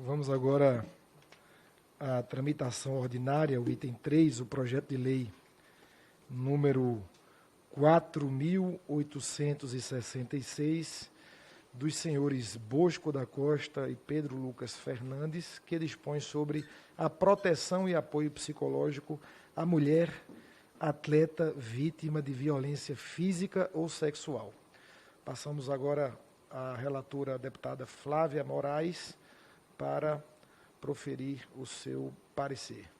Vamos agora à tramitação ordinária, o item 3, o projeto de lei número 4.866, dos senhores Bosco da Costa e Pedro Lucas Fernandes, que dispõe sobre a proteção e apoio psicológico à mulher atleta vítima de violência física ou sexual. Passamos agora à relatora, a deputada Flávia Moraes, para proferir o seu parecer.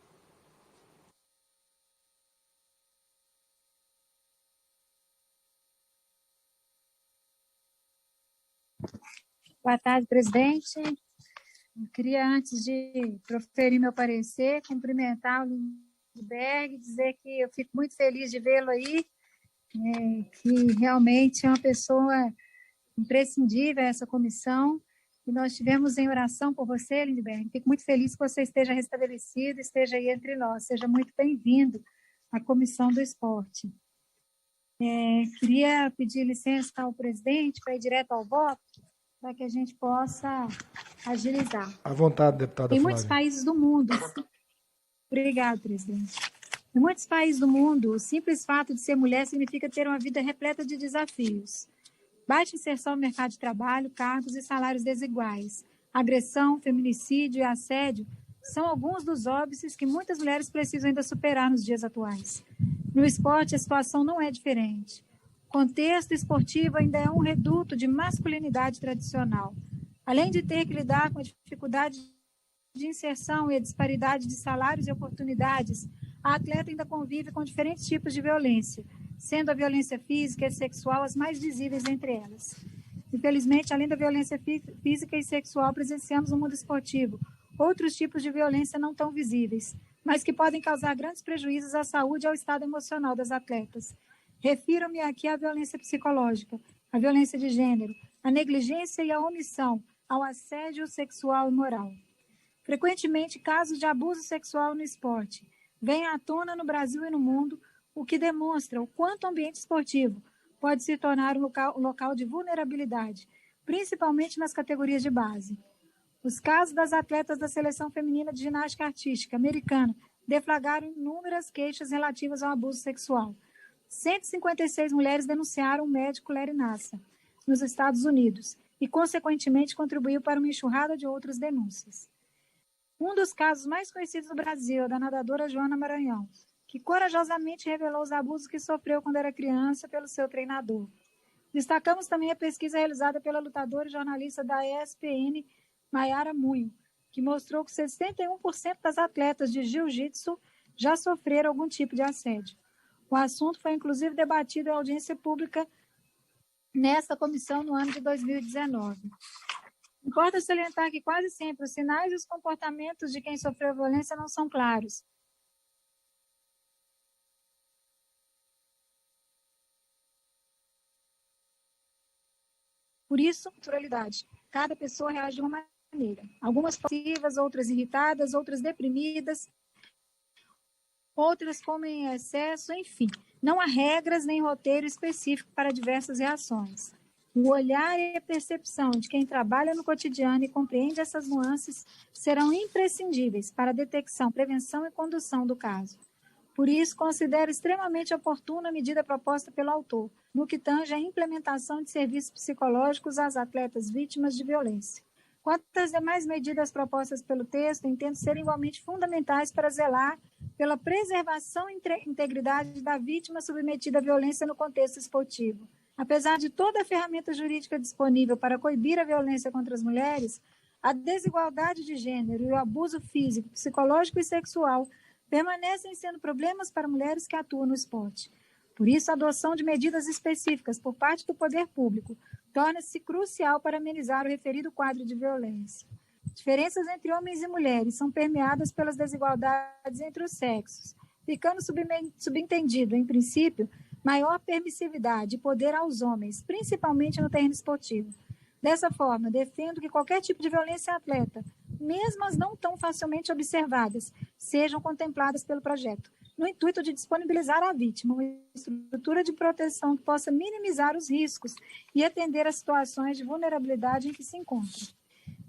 Boa tarde, presidente. Eu queria, antes de proferir meu parecer, cumprimentar o Lindbergh, dizer que eu fico muito feliz de vê-lo aí, que realmente é uma pessoa imprescindível essa comissão, e nós estivemos em oração por você, Lindbergh. Fico muito feliz que você esteja restabelecido, esteja aí entre nós. Seja muito bem-vindo à Comissão do Esporte. Queria pedir licença ao presidente para ir direto ao voto, para que a gente possa agilizar. À vontade, deputada Flávia. Em muitos países do mundo... Obrigado, presidente. Em muitos países do mundo, o simples fato de ser mulher significa ter uma vida repleta de desafios. Baixa inserção no mercado de trabalho, cargos e salários desiguais. Agressão, feminicídio e assédio são alguns dos óbices que muitas mulheres precisam ainda superar nos dias atuais. No esporte, a situação não é diferente. O contexto esportivo ainda é um reduto de masculinidade tradicional. Além de ter que lidar com a dificuldade de inserção e a disparidade de salários e oportunidades, a atleta ainda convive com diferentes tipos de violência, sendo a violência física e sexual as mais visíveis entre elas. Infelizmente, além da violência física e sexual, presenciamos no mundo esportivo outros tipos de violência não tão visíveis, mas que podem causar grandes prejuízos à saúde e ao estado emocional das atletas. Refiro-me aqui à violência psicológica, à violência de gênero, à negligência e à omissão, ao assédio sexual e moral. Frequentemente, casos de abuso sexual no esporte vêm à tona no Brasil e no mundo, o que demonstra o quanto o ambiente esportivo pode se tornar um local de vulnerabilidade, principalmente nas categorias de base. Os casos das atletas da Seleção Feminina de Ginástica Artística americana deflagraram inúmeras queixas relativas ao abuso sexual. 156 mulheres denunciaram o médico Larry Nassar, nos Estados Unidos, e, consequentemente, contribuiu para uma enxurrada de outras denúncias. Um dos casos mais conhecidos do Brasil é da nadadora Joana Maranhão, que corajosamente revelou os abusos que sofreu quando era criança pelo seu treinador. Destacamos também a pesquisa realizada pela lutadora e jornalista da ESPN, Mayara Munho, que mostrou que 61% das atletas de jiu-jitsu já sofreram algum tipo de assédio. O assunto foi, inclusive, debatido em audiência pública nesta comissão no ano de 2019. Importa salientar que quase sempre os sinais e os comportamentos de quem sofreu violência não são claros. Por isso, naturalidade. Cada pessoa reage de uma maneira. Algumas passivas, outras irritadas, outras deprimidas, outras comem em excesso, enfim. Não há regras nem roteiro específico para diversas reações. O olhar e a percepção de quem trabalha no cotidiano e compreende essas nuances serão imprescindíveis para a detecção, prevenção e condução do caso. Por isso, considero extremamente oportuna a medida proposta pelo autor, no que tange à implementação de serviços psicológicos às atletas vítimas de violência. Quanto às demais medidas propostas pelo texto, entendo serem igualmente fundamentais para zelar pela preservação e integridade da vítima submetida à violência no contexto esportivo. Apesar de toda a ferramenta jurídica disponível para coibir a violência contra as mulheres, a desigualdade de gênero e o abuso físico, psicológico e sexual permanecem sendo problemas para mulheres que atuam no esporte. Por isso, a adoção de medidas específicas por parte do poder público torna-se crucial para amenizar o referido quadro de violência. Diferenças entre homens e mulheres são permeadas pelas desigualdades entre os sexos, ficando subentendido, em princípio, maior permissividade e poder aos homens, principalmente no terreno esportivo. Dessa forma, defendo que qualquer tipo de violência atleta, mesmo as não tão facilmente observadas, sejam contempladas pelo projeto, no intuito de disponibilizar à vítima uma estrutura de proteção que possa minimizar os riscos e atender às situações de vulnerabilidade em que se encontra.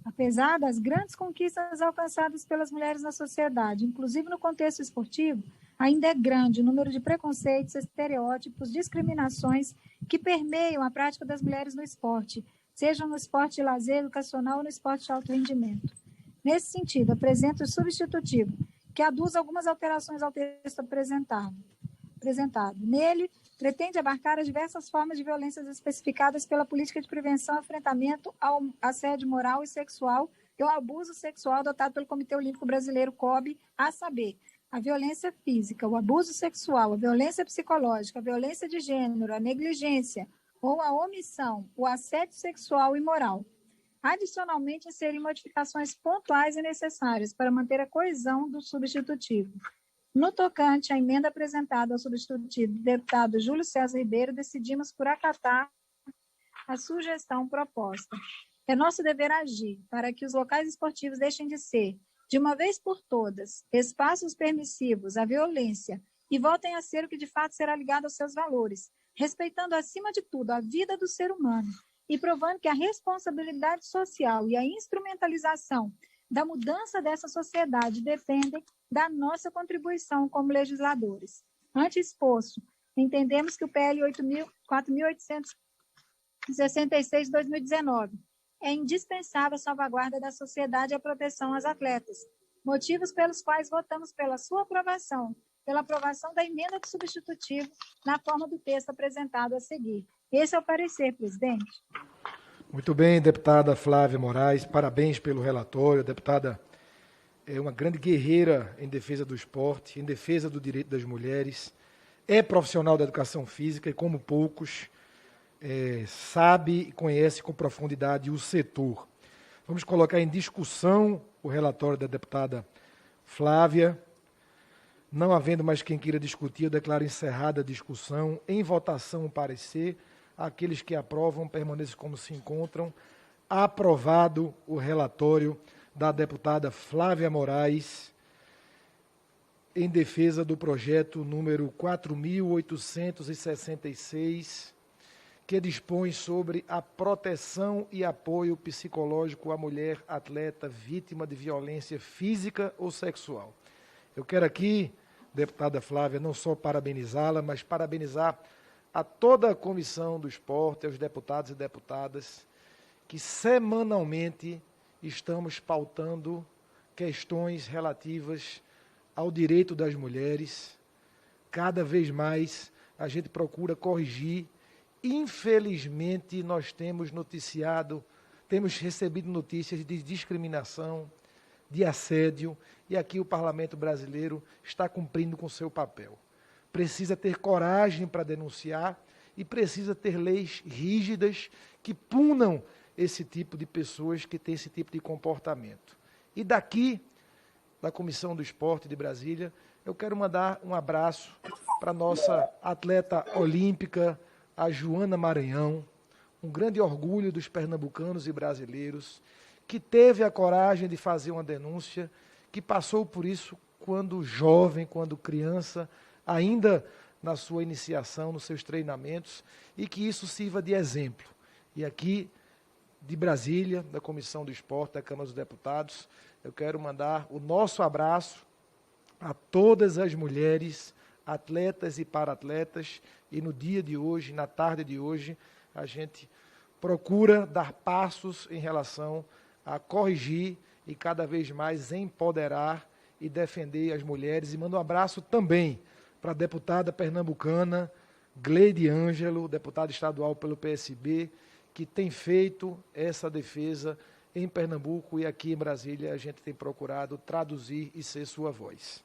Apesar das grandes conquistas alcançadas pelas mulheres na sociedade, inclusive no contexto esportivo, ainda é grande o número de preconceitos, estereótipos, discriminações que permeiam a prática das mulheres no esporte, seja no esporte de lazer, educacional ou no esporte de alto rendimento. Nesse sentido, apresento o substitutivo, que aduz algumas alterações ao texto apresentado. Nele, pretende abarcar as diversas formas de violências especificadas pela Política de Prevenção e Enfrentamento ao Assédio Moral e Sexual e ao Abuso Sexual adotado pelo Comitê Olímpico Brasileiro, COB, a saber, a violência física, o abuso sexual, a violência psicológica, a violência de gênero, a negligência ou a omissão, o assédio sexual e moral. Adicionalmente, inserir modificações pontuais e necessárias para manter a coesão do substitutivo. No tocante à emenda apresentada ao substitutivo do deputado Júlio César Ribeiro, decidimos por acatar a sugestão proposta. É nosso dever agir para que os locais esportivos deixem de ser, de uma vez por todas, espaços permissivos à violência e voltem a ser o que de fato será ligado aos seus valores, respeitando acima de tudo a vida do ser humano e provando que a responsabilidade social e a instrumentalização da mudança dessa sociedade dependem da nossa contribuição como legisladores. Ante exposto, entendemos que o PL 4.866 de 2019 é indispensável a salvaguarda da sociedade e a proteção às atletas, motivos pelos quais votamos pela sua aprovação, pela aprovação da emenda do substitutivo na forma do texto apresentado a seguir. Esse é o parecer, presidente. Muito bem, deputada Flávia Moraes, parabéns pelo relatório. A deputada é uma grande guerreira em defesa do esporte, em defesa do direito das mulheres, é profissional da educação física e, como poucos, sabe e conhece com profundidade o setor. Vamos colocar em discussão o relatório da deputada Flávia. Não havendo mais quem queira discutir, eu declaro encerrada a discussão. Em votação, o parecer. Aqueles que aprovam, permaneçam como se encontram. Aprovado o relatório da deputada Flávia Moraes em defesa do projeto número 4.866, que dispõe sobre a proteção e apoio psicológico à mulher atleta vítima de violência física ou sexual. Eu quero aqui, deputada Flávia, não só parabenizá-la, mas parabenizar a toda a comissão do esporte, aos deputados e deputadas, que semanalmente estamos pautando questões relativas ao direito das mulheres. Cada vez mais a gente procura corrigir. Infelizmente, nós temos recebido notícias de discriminação, de assédio, e aqui o Parlamento brasileiro está cumprindo com seu papel. Precisa ter coragem para denunciar e precisa ter leis rígidas que punam esse tipo de pessoas que têm esse tipo de comportamento. E daqui, da Comissão do Esporte de Brasília, eu quero mandar um abraço para a nossa atleta olímpica, a Joana Maranhão, um grande orgulho dos pernambucanos e brasileiros, que teve a coragem de fazer uma denúncia, que passou por isso quando jovem, quando criança, ainda na sua iniciação, nos seus treinamentos, e que isso sirva de exemplo. E aqui, de Brasília, da Comissão do Esporte, da Câmara dos Deputados, eu quero mandar o nosso abraço a todas as mulheres, atletas e para-atletas, e no dia de hoje, na tarde de hoje, a gente procura dar passos em relação a corrigir e cada vez mais empoderar e defender as mulheres. E mando um abraço também para a deputada pernambucana Gleide Ângelo, deputada estadual pelo PSB, que tem feito essa defesa em Pernambuco, e aqui em Brasília a gente tem procurado traduzir e ser sua voz.